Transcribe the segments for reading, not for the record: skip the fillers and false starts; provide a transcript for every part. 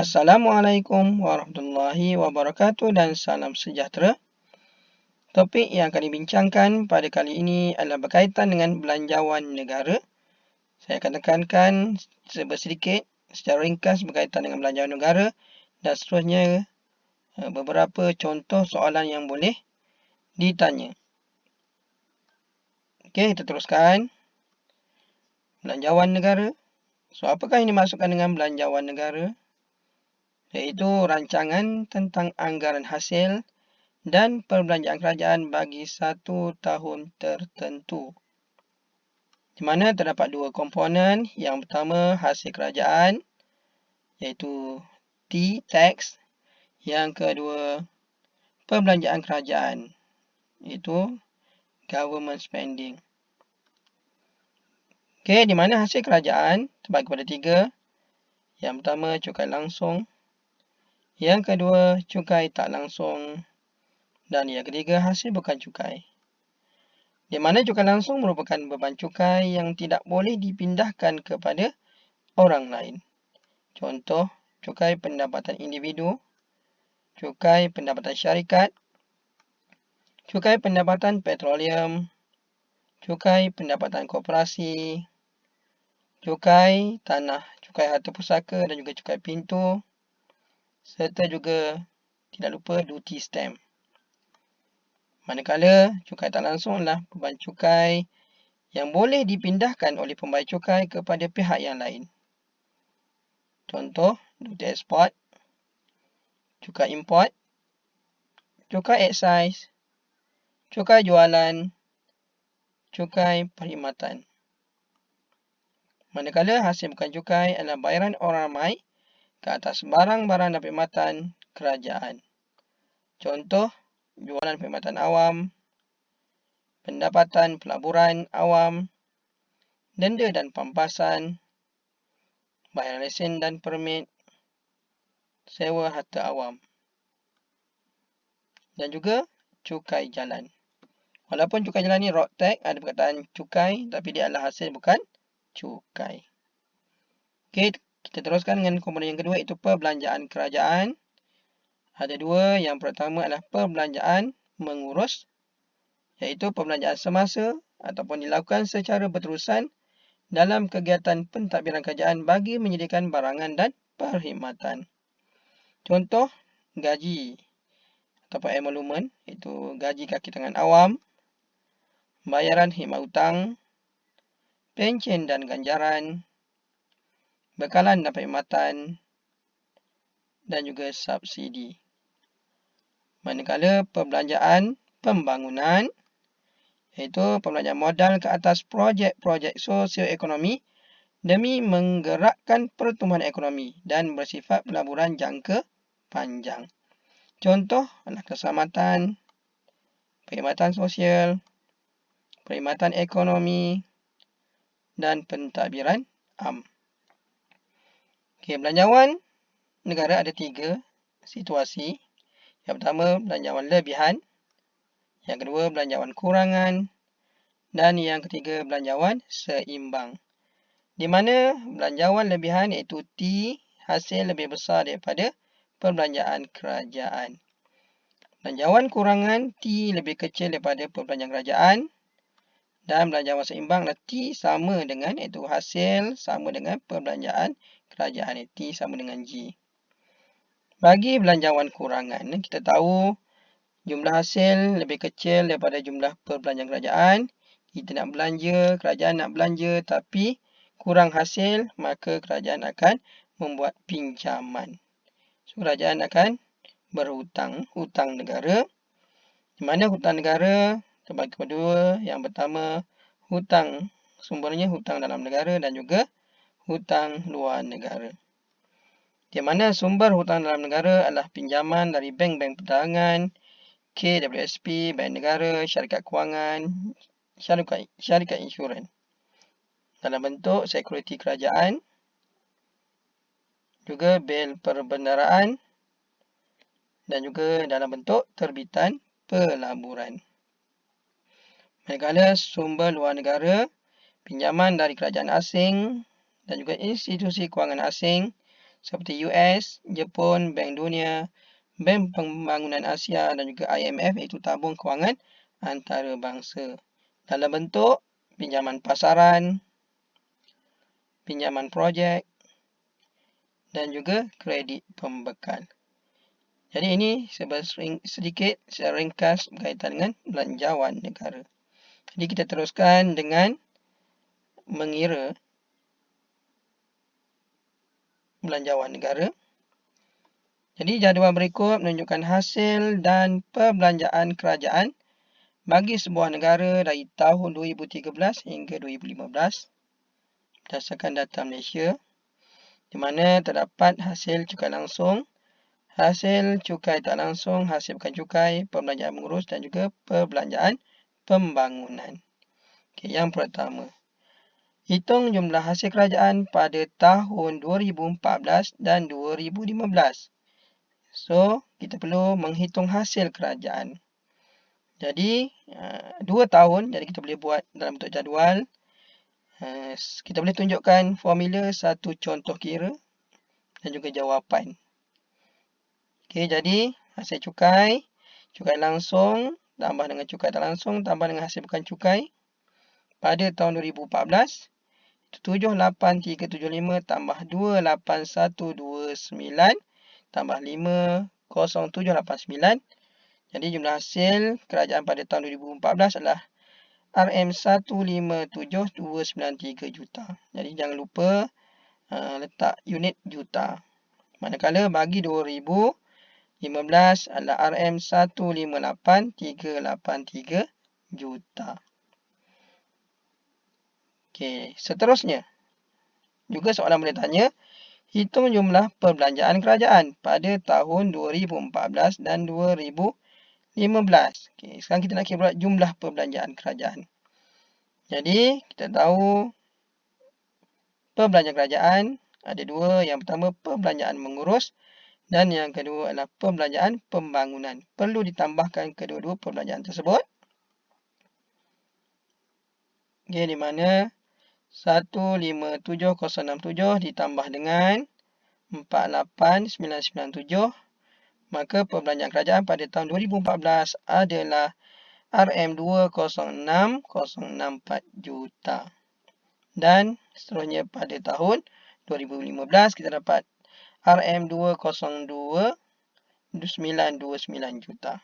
Assalamualaikum warahmatullahi wabarakatuh dan salam sejahtera. Topik yang akan dibincangkan pada kali ini adalah berkaitan dengan belanjawan negara. Saya akan tekankan sedikit secara ringkas berkaitan dengan belanjawan negara dan seterusnya beberapa contoh soalan yang boleh ditanya. Okey, kita teruskan. Belanjawan negara. So, apakah yang dimaksudkan dengan belanjawan negara? Iaitu rancangan tentang anggaran hasil dan perbelanjaan kerajaan bagi satu tahun tertentu. Di mana terdapat dua komponen. Yang pertama hasil kerajaan iaitu T, tax. Yang kedua perbelanjaan kerajaan iaitu government spending. Okey, di mana hasil kerajaan terbagi kepada tiga. Yang pertama cukai langsung. Yang kedua cukai tak langsung. Dan yang ketiga hasil bukan cukai. Di mana cukai langsung merupakan beban cukai yang tidak boleh dipindahkan kepada orang lain. Contoh, cukai pendapatan individu, cukai pendapatan syarikat, cukai pendapatan petroleum, cukai pendapatan koperasi, cukai tanah, cukai harta pusaka dan juga cukai pintu, serta juga tidak lupa duty stamp. Manakala cukai tak langsung adalah beban cukai yang boleh dipindahkan oleh pembayar cukai kepada pihak yang lain. Contoh, duty export, cukai import, cukai excise, cukai jualan, cukai perkhidmatan. Manakala hasil bukan cukai adalah bayaran orang ramai ke atas barang-barang dan perkhidmatan kerajaan. Contoh, jualan perkhidmatan awam, pendapatan pelaburan awam, denda dan pampasan, bayaran lesen dan permit, sewa harta awam dan juga cukai jalan. Walaupun cukai jalan ni road tax ada perkataan cukai tapi dia adalah hasil bukan cukai. Okey, kita teruskan dengan komponen yang kedua iaitu perbelanjaan kerajaan. Ada dua. Yang pertama adalah perbelanjaan mengurus iaitu perbelanjaan semasa ataupun dilakukan secara berterusan dalam kegiatan pentadbiran kerajaan bagi menyediakan barangan dan perkhidmatan. Contoh, gaji ataupun emolumen iaitu gaji kaki tangan awam, bayaran khidmat hutang, pencen dan ganjaran, bekalan dan perkhidmatan dan juga subsidi. Manakala perbelanjaan pembangunan iaitu perbelanjaan modal ke atas projek-projek sosioekonomi demi menggerakkan pertumbuhan ekonomi dan bersifat pelaburan jangka panjang. Contoh adalah keselamatan, perkhidmatan sosial, perkhidmatan ekonomi dan pentadbiran am. Okey, belanjawan negara ada tiga situasi. Yang pertama, belanjawan lebihan. Yang kedua, belanjawan kurangan. Dan yang ketiga, belanjawan seimbang. Di mana belanjawan lebihan iaitu T hasil lebih besar daripada perbelanjaan kerajaan. Belanjawan kurangan T lebih kecil daripada perbelanjaan kerajaan. Dan belanjawan seimbang adalah T sama dengan iaitu hasil sama dengan perbelanjaan kerajaan. T sama dengan G. Bagi belanjawan kurangan, kita tahu jumlah hasil lebih kecil daripada jumlah perbelanjaan kerajaan. Kita nak belanja, kerajaan nak belanja tapi kurang hasil, maka kerajaan akan membuat pinjaman. So, kerajaan akan berhutang, hutang negara. Di mana hutang negara terbagi kepada dua. Yang pertama, hutang sumbernya hutang dalam negara dan juga hutang luar negara. Di mana sumber hutang dalam negara adalah pinjaman dari bank-bank perdagangan, KWSP, bank negara, syarikat kewangan, syarikat insurans dalam bentuk sekuriti kerajaan, juga bil perbendaraan dan juga dalam bentuk terbitan pelaburan. Manakala sumber luar negara, pinjaman dari kerajaan asing dan juga institusi kewangan asing seperti US, Jepun, Bank Dunia, Bank Pembangunan Asia dan juga IMF, iaitu tabung kewangan antarabangsa. Dalam bentuk pinjaman pasaran, pinjaman projek dan juga kredit pembekal. Jadi ini sedikit secara ringkas berkaitan dengan belanjawan negara. Jadi kita teruskan dengan mengira belanjawan negara. Jadi jadual berikut menunjukkan hasil dan perbelanjaan kerajaan bagi sebuah negara dari tahun 2013 hingga 2015 berdasarkan data Malaysia, di mana terdapat hasil cukai langsung, hasil cukai tak langsung, hasil bukan cukai, perbelanjaan mengurus dan juga perbelanjaan pembangunan. Okey, yang pertama, hitung jumlah hasil kerajaan pada tahun 2014 dan 2015. So, kita perlu menghitung hasil kerajaan. Jadi, 2 tahun, jadi kita boleh buat dalam bentuk jadual. Kita boleh tunjukkan formula satu contoh kira dan juga jawapan. Okey, jadi hasil cukai, cukai langsung tambah dengan cukai tak langsung tambah dengan hasil bukan cukai pada tahun 2014 itu 78375 tambah 28129 tambah 50789. Jadi jumlah hasil kerajaan pada tahun 2014 adalah RM157,293 juta. Jadi jangan lupa letak unit juta. Manakala bagi 2015 adalah RM158,383 juta. Okey, seterusnya. Juga soalan boleh tanya, hitung jumlah perbelanjaan kerajaan pada tahun 2014 dan 2015. Okey, sekarang kita nak kira jumlah perbelanjaan kerajaan. Jadi, kita tahu perbelanjaan kerajaan ada dua. Yang pertama, perbelanjaan mengurus dan yang kedua adalah perbelanjaan pembangunan. Perlu ditambahkan kedua-dua perbelanjaan tersebut. Okey, di mana 157067 ditambah dengan 48997, maka perbelanjaan kerajaan pada tahun 2014 adalah RM206,064 juta. Dan seterusnya pada tahun 2015 kita dapat RM202,929 juta.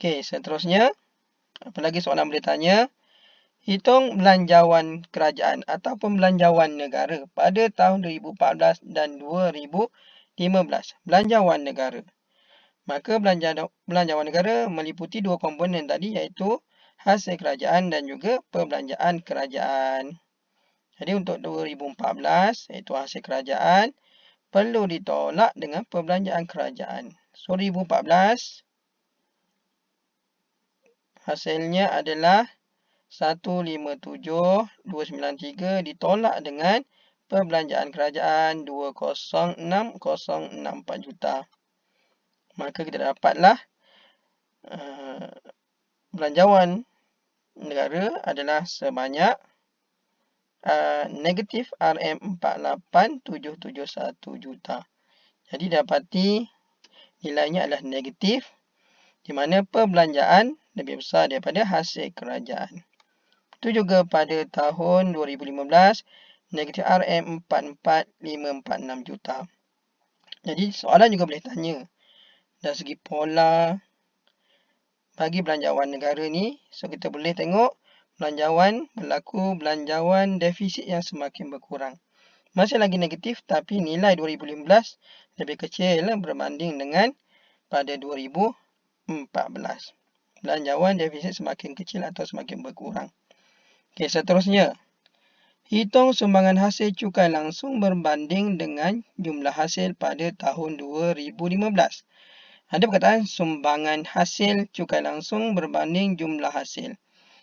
Okey, seterusnya apa lagi soalan boleh tanya? Hitung belanjawan kerajaan ataupun belanjawan negara pada tahun 2014 dan 2015. Belanjawan negara. Maka belanjawan negara meliputi dua komponen tadi, iaitu hasil kerajaan dan juga perbelanjaan kerajaan. Jadi untuk 2014 iaitu hasil kerajaan perlu ditolak dengan perbelanjaan kerajaan. So 2014 hasilnya adalah 157,293 ditolak dengan perbelanjaan kerajaan 206,064 juta. Maka kita dapatlah belanjawan negara adalah sebanyak negatif RM48,771 juta. Jadi dapati nilainya adalah negatif, di mana perbelanjaan lebih besar daripada hasil kerajaan. Itu juga pada tahun 2015, negatif RM44,546 juta. Jadi soalan juga boleh tanya, dari segi pola bagi belanjawan negara ni, so kita boleh tengok berlaku belanjawan defisit yang semakin berkurang. Masih lagi negatif tapi nilai 2015 lebih kecil berbanding dengan pada 2014. Belanjawan defisit semakin kecil atau semakin berkurang. Okey, seterusnya. Hitung sumbangan hasil cukai langsung berbanding dengan jumlah hasil pada tahun 2015. Ada perkataan sumbangan hasil cukai langsung berbanding jumlah hasil.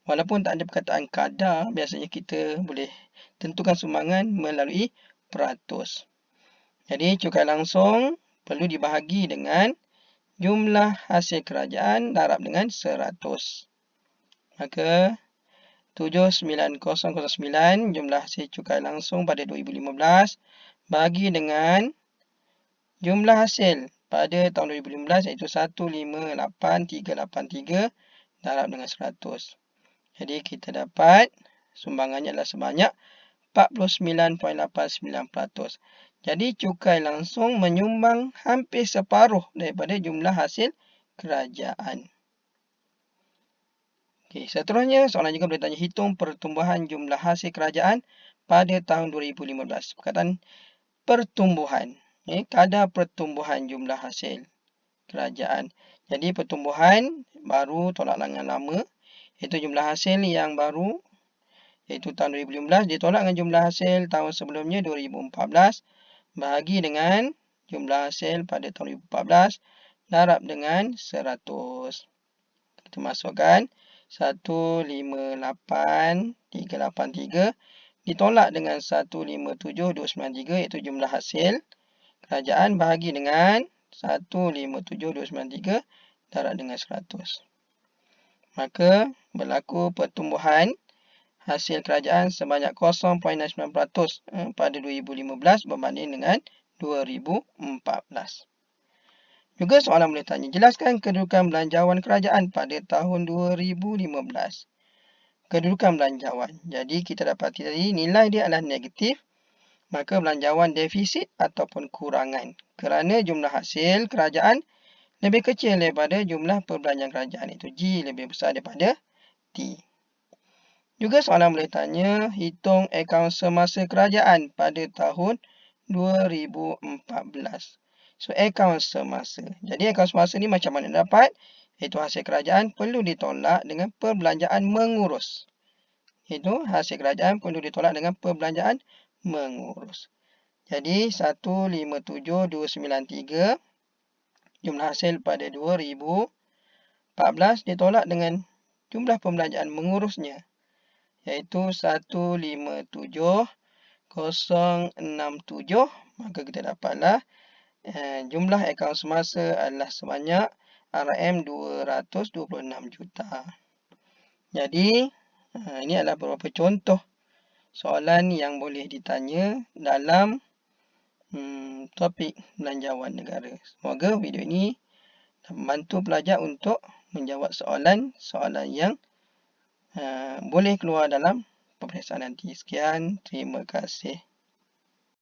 Walaupun tak ada perkataan kadar, biasanya kita boleh tentukan sumbangan melalui peratus. Jadi cukai langsung perlu dibahagi dengan jumlah hasil kerajaan darab dengan 100. Maka 79009 jumlah hasil cukai langsung pada 2015 bahagi dengan jumlah hasil pada tahun 2015 iaitu 158,383 darab dengan 100. Jadi kita dapat sumbangannya adalah sebanyak 49.89%. Jadi cukai langsung menyumbang hampir separuh daripada jumlah hasil kerajaan. Okey, seterusnya soalan juga boleh tanya hitung pertumbuhan jumlah hasil kerajaan pada tahun 2015. Perkataan pertumbuhan. Kadar pertumbuhan jumlah hasil kerajaan. Jadi pertumbuhan baru tolak dengan lama, iaitu jumlah hasil yang baru iaitu tahun 2015 ditolak dengan jumlah hasil tahun sebelumnya 2014 bahagi dengan jumlah hasil pada tahun 2014 darab dengan 100. Kita masukkan 158,383 ditolak dengan 157,293 iaitu jumlah hasil kerajaan bahagi dengan 157,293 darab dengan 100. Maka berlaku pertumbuhan hasil kerajaan sebanyak 0.69% pada 2015 berbanding dengan 2014. Juga soalan boleh tanya, jelaskan kedudukan belanjawan kerajaan pada tahun 2015. Kedudukan belanjawan. Jadi kita dapati tadi nilai dia adalah negatif, maka belanjawan defisit ataupun kurangan. Kerana jumlah hasil kerajaan lebih kecil daripada jumlah perbelanjaan kerajaan, itu G lebih besar daripada T. Juga soalan boleh tanya, hitung akaun semasa kerajaan pada tahun 2014. So, akaun semasa. Jadi, akaun semasa ni macam mana dapat? Iaitu hasil kerajaan perlu ditolak dengan perbelanjaan mengurus. Itu hasil kerajaan perlu ditolak dengan perbelanjaan mengurus. Jadi, 157,293 jumlah hasil pada 2014 ditolak dengan jumlah perbelanjaan mengurusnya, iaitu 157,067. Maka kita dapatlah jumlah akaun semasa adalah sebanyak RM226 juta. Jadi ini adalah beberapa contoh soalan yang boleh ditanya dalam topik belanjawan negara. Semoga video ini membantu pelajar untuk menjawab soalan-soalan yang boleh keluar dalam peperiksaan nanti. Sekian, terima kasih.